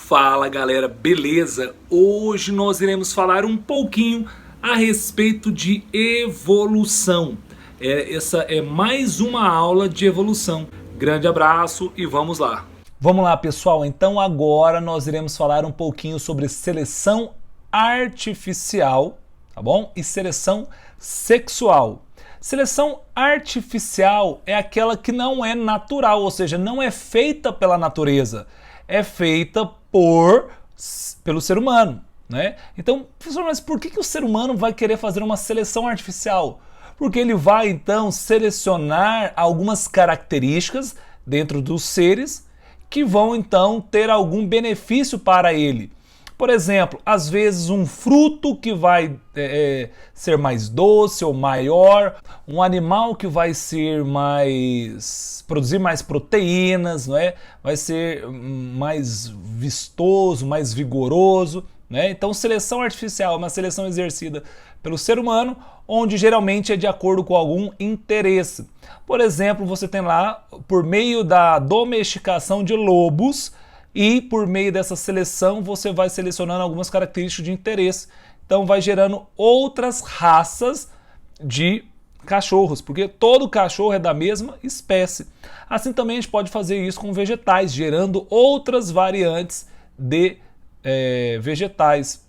Fala galera, beleza? Hoje nós iremos falar um pouquinho a respeito de evolução. Essa é mais uma aula de evolução. Grande abraço e vamos lá. Vamos lá, pessoal, então agora nós iremos falar um pouquinho sobre seleção artificial, tá bom? E seleção sexual. Seleção artificial é aquela que não é natural, ou seja, não é feita pela natureza, é feita pelo ser humano, né? Então, professor, mas por que o ser humano vai querer fazer uma seleção artificial? Porque ele vai então selecionar algumas características dentro dos seres que vão então ter algum benefício para ele. Por exemplo, às vezes um fruto que vai ser mais doce ou maior, um animal que vai ser produzir mais proteínas, não é? Vai ser mais vistoso, mais vigoroso, né? Então, seleção artificial é uma seleção exercida pelo ser humano, onde geralmente é de acordo com algum interesse. Por exemplo, você tem lá, por meio da domesticação de lobos, e por meio dessa seleção você vai selecionando algumas características de interesse. Então vai gerando outras raças de cachorros, porque todo cachorro é da mesma espécie. Assim também a gente pode fazer isso com vegetais, gerando outras variantes de vegetais.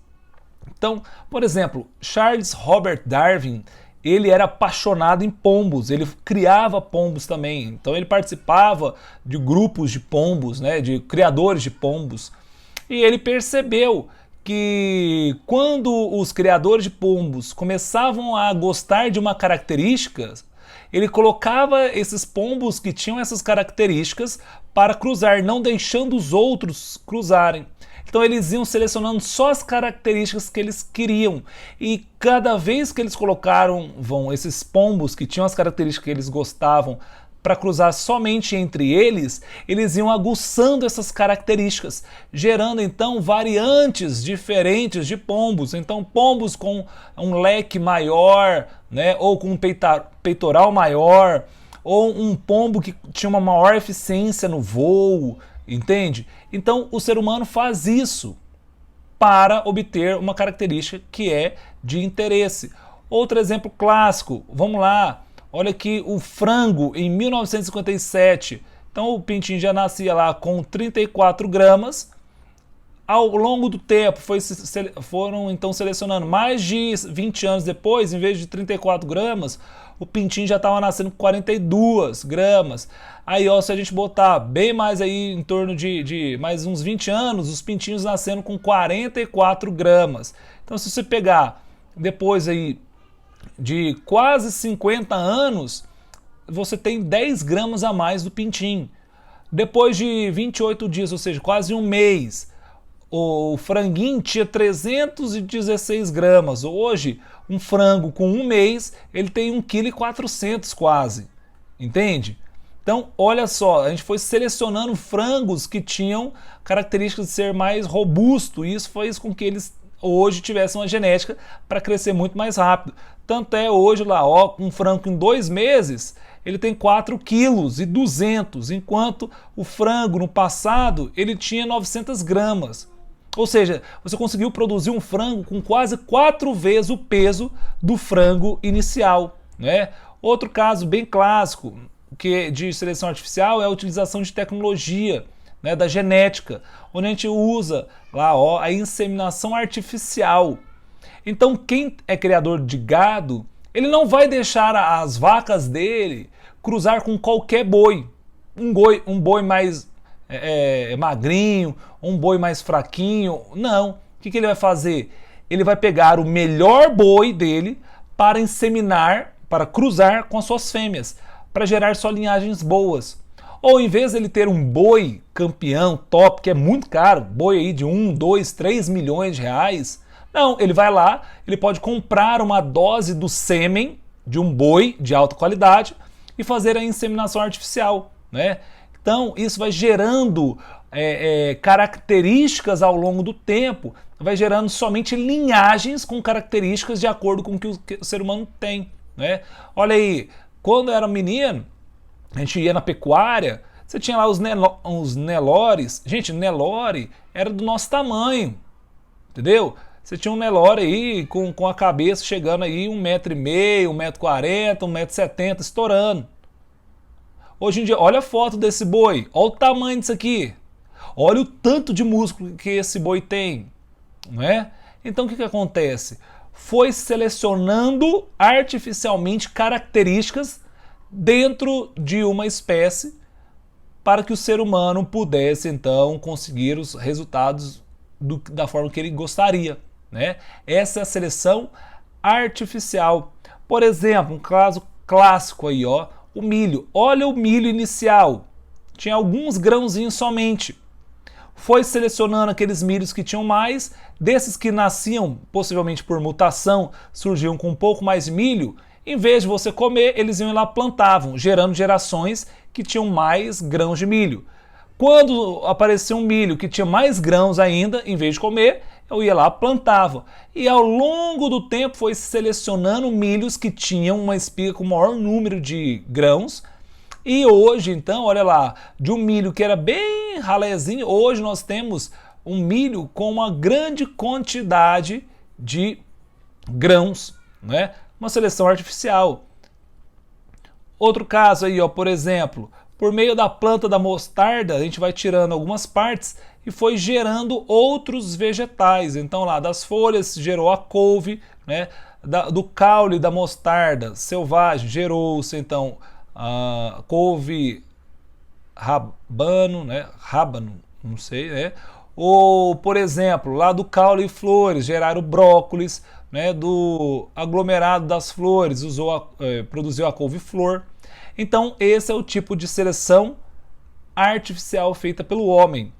Então, por exemplo, Charles Robert Darwin, ele era apaixonado em pombos, ele criava pombos também, então ele participava de grupos de pombos, né, de criadores de pombos, e ele percebeu que quando os criadores de pombos começavam a gostar de uma característica, ele colocava esses pombos que tinham essas características para cruzar, não deixando os outros cruzarem. Então eles iam selecionando só as características que eles queriam. E cada vez que eles colocaram esses pombos que tinham as características que eles gostavam para cruzar somente entre eles, eles iam aguçando essas características, gerando então variantes diferentes de pombos. Então pombos com um leque maior, né, ou com um peitoral maior, ou um pombo que tinha uma maior eficiência no voo, entende? Então o ser humano faz isso para obter uma característica que é de interesse. Outro exemplo clássico, vamos lá, olha aqui o frango em 1957. Então o pintinho já nascia lá com 34 gramas. Ao longo do tempo foram então selecionando mais de 20 anos depois, em vez de 34 gramas, o pintinho já estava nascendo com 42 gramas. Aí, ó, se a gente botar bem mais aí, em torno de mais uns 20 anos, os pintinhos nascendo com 44 gramas. Então, se você pegar depois aí de quase 50 anos, você tem 10 gramas a mais do pintinho. Depois de 28 dias, ou seja, quase um mês, o franguinho tinha 316 gramas. Hoje, um frango com um mês, ele tem 1,4 kg quase. Entende? Então, olha só, a gente foi selecionando frangos que tinham características de ser mais robusto, e isso fez com que eles hoje tivessem uma genética para crescer muito mais rápido. Tanto é hoje lá, ó, um frango em 2 meses, ele tem 4,2 kg, enquanto o frango no passado ele tinha 900 gramas. Ou seja, você conseguiu produzir um frango com quase 4 vezes o peso do frango inicial, né? Outro caso bem clássico de seleção artificial é a utilização de tecnologia, né, da genética, onde a gente usa lá, ó, a inseminação artificial. Então quem é criador de gado, ele não vai deixar as vacas dele cruzar com qualquer boi. Um boi mais magrinho, um boi mais fraquinho. Não. O que ele vai fazer? Ele vai pegar o melhor boi dele para inseminar, para cruzar com as suas fêmeas, para gerar só linhagens boas. Ou em vez de ele ter um boi campeão, top, que é muito caro, boi aí de 1, 2, 3 milhões de reais, não, ele vai lá, ele pode comprar uma dose do sêmen de um boi de alta qualidade e fazer a inseminação artificial, né? Então isso vai gerando características ao longo do tempo, vai gerando somente linhagens com características de acordo com o que o ser humano tem, né? Olha aí, quando eu era menino, a gente ia na pecuária, Você tinha lá os Nelores. Gente, Nelore era do nosso tamanho, entendeu? Você tinha um Nelore aí com a cabeça chegando aí 1,5 m, 1,40 m, 1,70 m, estourando. Hoje em dia, olha a foto desse boi, olha o tamanho disso aqui. Olha o tanto de músculo que esse boi tem, não é? Então o que acontece? Foi selecionando artificialmente características dentro de uma espécie para que o ser humano pudesse então conseguir os resultados da forma que ele gostaria, né? Essa é a seleção artificial. Por exemplo, um caso clássico aí, ó, o milho. Olha o milho inicial, tinha alguns grãozinhos somente. Foi selecionando aqueles milhos que tinham mais, desses que nasciam possivelmente por mutação, surgiam com um pouco mais de milho. Em vez de você comer, eles iam lá plantavam, gerando gerações que tinham mais grãos de milho. Quando aparecia um milho que tinha mais grãos ainda, em vez de comer, eu ia lá plantava. E ao longo do tempo foi selecionando milhos que tinham uma espiga com maior número de grãos. E hoje, então, olha lá, de um milho que era bem ralézinho, hoje nós temos um milho com uma grande quantidade de grãos, né? Uma seleção artificial. Outro caso aí, ó, por exemplo, por meio da planta da mostarda, a gente vai tirando algumas partes e foi gerando outros vegetais. Então lá das folhas gerou a couve, né? Do caule da mostarda selvagem gerou-se então a couve rabano, né? Rábano, não sei, né? Ou, por exemplo, lá do caule e flores geraram brócolis, né? Do aglomerado das flores produziu a couve-flor. Então esse é o tipo de seleção artificial feita pelo homem.